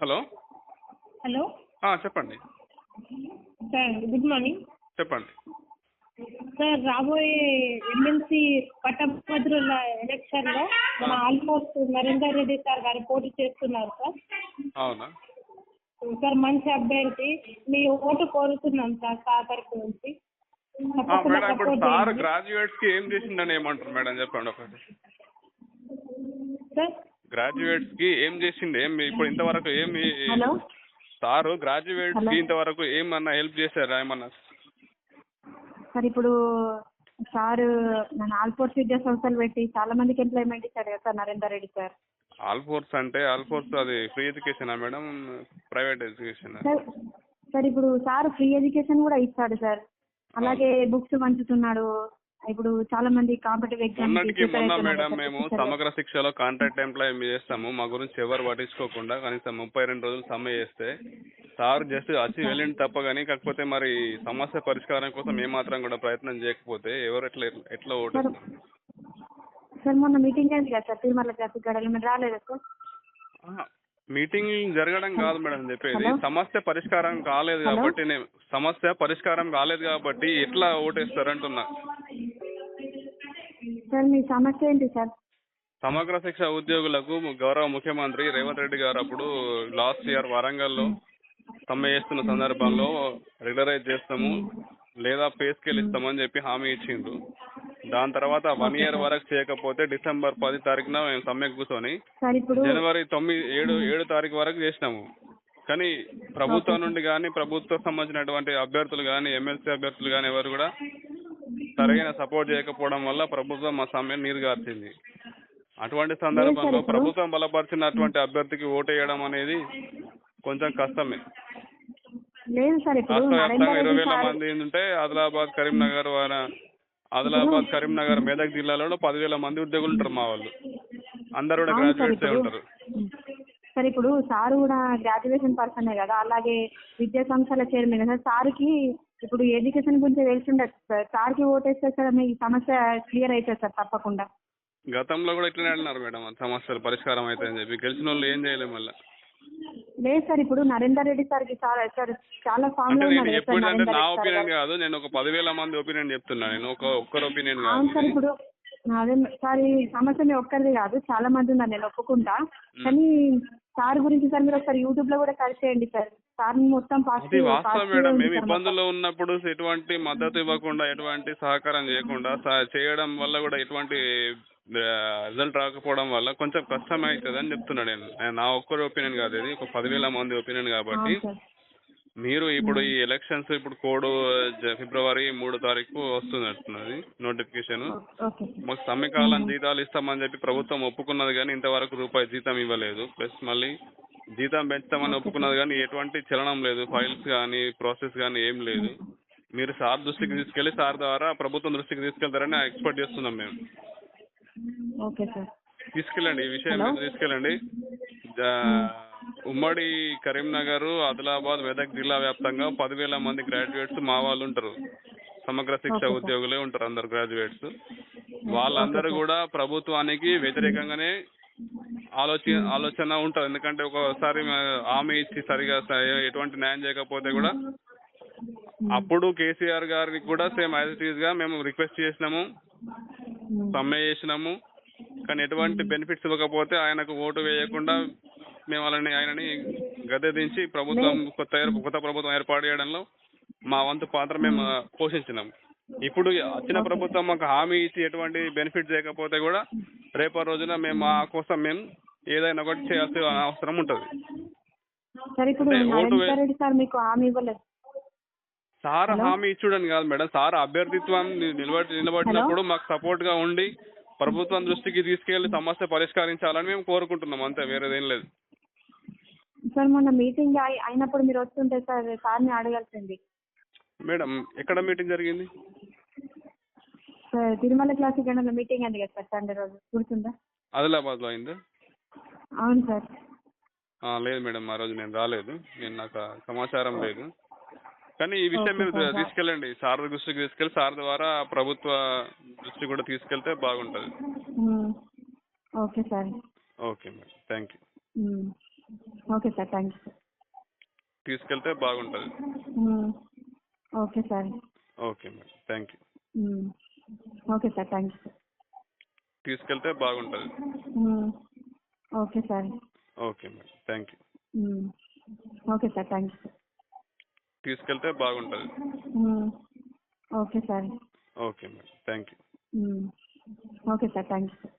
Hello. Hello చెప్పండి. Sir good morning. చెప్పండి. Sir రాబోయే ఎమ్మెల్సీ పట్టభద్రుల ఎలక్షన్లో మన ఆల్మోస్ట్ నరేందర్ రెడ్డి సార్ గారు పోటీ చేస్తున్నారు సార్. అవునా సార్ మంచి అభ్యర్థి, మీ ఓటు కోరుతున్నాం సార్ తరపు నుంచి. మేడం, ఇప్పుడు సార్ గ్రాడ్యుయేట్స్ కి ఏం చేసిండని ఏమంటారు మేడం, చెప్పండి ఒకటి. సార్ గ్రాడ్యుయేట్స్ కి ఏం చేసిండు, ఇప్పుడు ఇంతవరకు ఏమి సారు గ్రాడ్యుయేట్స్ కి ఇంతవరకు ఏమన్నా హెల్ప్ చేశారా ఏమన్నా? సార్ ఇప్పుడు సార్ ఆల్ఫోర్స్ విద్యా సంస్థలు పెట్టి చాలా మందికి ఎంప్లాయ్మెంట్ ఇచ్చారు కదా సార్ నరేందర్ రెడ్డి సార్. ఆల్ఫోర్స్ అంటే అది ఫ్రీ ఎడ్యుకేషనా మేడం, ప్రైవేట్ ఎడ్యుకేషన్? సార్ ఇప్పుడు సార్ ఫ్రీ ఎడ్యుకేషన్ కూడా ఇస్తాడు సార్, అలాగే బుక్స్ పంచుతున్నాడు. ఇప్పుడు చాలా మంది కాంపిటేటివ్ మొన్న మేడం మేము సమగ్ర శిక్షలో కాంట్రాక్ట్ ఎంప్లాయ్ చేస్తాము, మా గురించి ఎవరు పట్టించుకోకుండా కనీసం 32 రోజులు సమ్మె చేస్తే సార్ జస్ట్ వచ్చి వెళ్ళింది తప్ప కానీ, కాకపోతే మరి సమస్య పరిష్కారం కోసం ఏమాత్రం కూడా ప్రయత్నం చేయకపోతే ఎవరు ఎట్లా ఓటు? సార్ మొన్న మీటింగ్ అయింది కదా సార్ తిరుమల ట్రాఫిక్ గడలు, మీరు రాలేదా సార్? మీటింగ్ జరగడం కాదు మేడం చెప్పేది, సమస్య పరిష్కారం కాలేదు కాబట్టి ఎట్లా ఓటేస్తారు అంటున్నా. సార్ మీ సమస్య ఏంటి సార్? సమగ్ర శిక్ష ఉద్యోగులకు గౌరవ ముఖ్యమంత్రి రేవంత్ రెడ్డి గారు అప్పుడు లాస్ట్ ఇయర్ వరంగల్లో సమ్మె చేస్తున్న సందర్భంలో రెగ్యులరైజ్ చేస్తాము లేదా పే స్కేల్ ఇస్తామని చెప్పి హామీ ఇచ్చిండ్రు. దాని తర్వాత 1 year వరకు చేయకపోతే డిసెంబర్ 10 తారీఖున మేము సమ్మె కూర్చొని జనవరి 7 తారీఖు వరకు చేసినాము. కానీ ప్రభుత్వం నుండి కానీ ప్రభుత్వం సంబంధించినటువంటి అభ్యర్థులు కానీ ఎమ్మెల్సీ అభ్యర్థులు కానీ ఎవరు కూడా సరైన సపోర్ట్ చేయకపోవడం వల్ల ప్రభుత్వం మా సమ్మె నీరుగార్చింది. అటువంటి సందర్భంలో ప్రభుత్వం బలపరిచినటువంటి అభ్యర్థికి ఓటేయడం అనేది కొంచెం కష్టమే. రాష్ట్ర వ్యాప్తంగా 20,000 మంది ఉంటే ఆదిలాబాద్ కరీంనగర్ మెదక్ జిల్లాలో 10,000 మంది ఉద్యోగులు ఉంటారు మా వాళ్ళు, అందరు కూడా గ్రాడ్యుయేట్సే ఉంటారు. సార్ ఇప్పుడు సార్ కూడా గ్రాడ్యుయేషన్ పర్సనే కదా, అలాగే విద్యా సంస్థల చైర్మన్ కదా సార్కి ఇప్పుడు ఎడ్యుకేషన్ గురించి తెలిసిండదు సార్. సార్కి ఓటేస్తే సార్ మీ సమస్య క్లియర్ అవుతుంది సార్ తప్పకుండా. గతంలో కూడా ఇట్లనే అన్నారు మేడం, సమస్యలు పరిష్కారం అవుతాయని చెప్పి, గెలిచిన వాళ్ళు ఏం చేయలేము మళ్ళీ. లేదు సార్ ఇప్పుడు నరేందర్ రెడ్డి సార్కి చాలా ఫామ్ లో ఎప్పుడంటే నా ఒపీనియన్ కాదు, నేను ఒక 10,000 మంది ఒపీనియన్ చెప్తున్నా, నేను ఒక్కరు ఒపీనియన్ కాదు సార్. ఇప్పుడు అదే సార్ ఈ సమస్య మీ ఒక్కరిది కాదు, చాలా మంది ఉన్నారు, నేను ఒప్పుకుంటా. కానీ సార్ గురించి సార్ మీరు ఒకసారి యూట్యూబ్ లో కూడా సర్చ్ చేయండి సార్. సార్ మొత్తం వాస్తవం మేడం, మేము ఇబ్బందుల్లో ఉన్నప్పుడు ఎటువంటి మద్దతు ఇవ్వకుండా ఎటువంటి సహకారం చేయకుండా చేయడం వల్ల కూడా ఎటువంటి రిజల్ట్ రాకపోవడం వల్ల కొంచెం కష్టం అవుతుంది అని చెప్తున్నా. నేను నా ఒక్కరి ఒపీనియన్ కాదు, ఇది ఒక 10,000 మంది ఒపీనియన్ కాబట్టి మీరు ఇప్పుడు ఈ ఎలక్షన్స్ ఇప్పుడు కోడ్ ఫిబ్రవరి 3 తారీఖు వస్తున్నట్టున్నది నోటిఫికేషన్. మాకు సమ్మెకాలం జీతాలు ఇస్తామని చెప్పి ప్రభుత్వం ఒప్పుకున్నది కానీ ఇంతవరకు రూపాయి జీతం ఇవ్వలేదు. ప్లస్ మళ్ళీ జీతం పెంచుతామని ఒప్పుకున్నది కానీ ఎటువంటి చలనం లేదు, ఫైల్స్ కానీ ప్రాసెస్ కానీ ఏం లేదు. మీరు సార్ దృష్టికి తీసుకెళ్లి సార్ ద్వారా ప్రభుత్వం దృష్టికి తీసుకెళ్తారని ఎక్స్పెక్ట్ చేస్తున్నాం మేము. తీసుకెళ్ళండి, ఈ విషయం తీసుకెళ్ళండి. ఉమ్మడి కరీంనగర్, ఆదిలాబాద్, మెదక్ జిల్లా వ్యాప్తంగా 10,000 మంది గ్రాడ్యుయేట్స్ మా వాళ్ళు ఉంటారు, సమగ్ర శిక్ష ఉద్యోగులే ఉంటారు, అందరు గ్రాడ్యుయేట్స్. వాళ్ళందరూ కూడా ప్రభుత్వానికి వ్యతిరేకంగానే ఆలోచన ఉంటుంది. ఎందుకంటే ఒకసారి హామీ ఇచ్చి సరిగా ఎటువంటి న్యాయం చేయకపోతే కూడా అప్పుడు కేసీఆర్ గారికి కూడా సేమ్ యాజ్ ఇట్ ఈజ్ గా మేము రిక్వెస్ట్ చేసినాము, సమ్మె చేసినాము. కానీ ఎటువంటి బెనిఫిట్స్ ఇవ్వకపోతే ఆయనకు ఓటు వేయకుండా మేము ఆయనని గద్దె దించి కొత్త ప్రభుత్వం ఏర్పాటు చేయడంలో మా వంతు పాత్ర మేము పోషించినాము. ఇప్పుడు వచ్చిన ప్రభుత్వం మాకు హామీ ఇచ్చి ఎటువంటి బెనిఫిట్ చేయకపోతే కూడా రేపటి రోజున మేము మా కోసం మేము ఏదైనా ఒకటి చేయాల్సిన అవసరం ఉంటుంది. సార్ హామీ ఇచ్చుడని కాదు మేడం, సార్ అభ్యర్థిత్వం నిలబడినప్పుడు మాకు సపోర్ట్ గా ఉండి ప్రభుత్వం దృష్టికి తీసుకెళ్లి సమస్య పరిష్కరించాలని మేము కోరుకుంటున్నాం, అంతే, వేరేదేం లేదు. సార్ మొన్న మీటింగ్ అయినప్పుడు మీరు వస్తుంటే సార్ సార్ని అడగాల్సింది. మేడం ఎక్కడ మీటింగ్ జరిగింది? సార్ తిరుమల క్లాసిక్ గంటల మీటింగ్ అయింది కదా సార్ సండే రోజు, గుర్తుందా? ఆదిలాబాద్ లో అయిందా? అవును సార్. లేదు మేడం, ఆ రోజు నేను రాలేదు, నాకు సమాచారం లేదు. కానీ ఈ విషయం మీరు తీసుకెళ్ళండి, సార్ దృష్టికి తీసుకెళ్ళి సార్ ద్వారా ప్రభుత్వ దృష్టి కూడా తీసుకెళ్తే బాగుంటుంది. Okay sir. Okay madam, thank you. Okay sir, thank you sir. తీసుకెళ్తే బాగుంటుంది. Okay sir. Okay madam, thank you. Okay sir, thank you sir. తీసుకెళ్తే బాగుంటుంది. Okay sir. Okay madam, thank you. Okay sir, thank you sir. తీసుకెళ్తే బాగుంటుంది. Okay sir. Okay madam, thank you. Okay sir, thank you sir.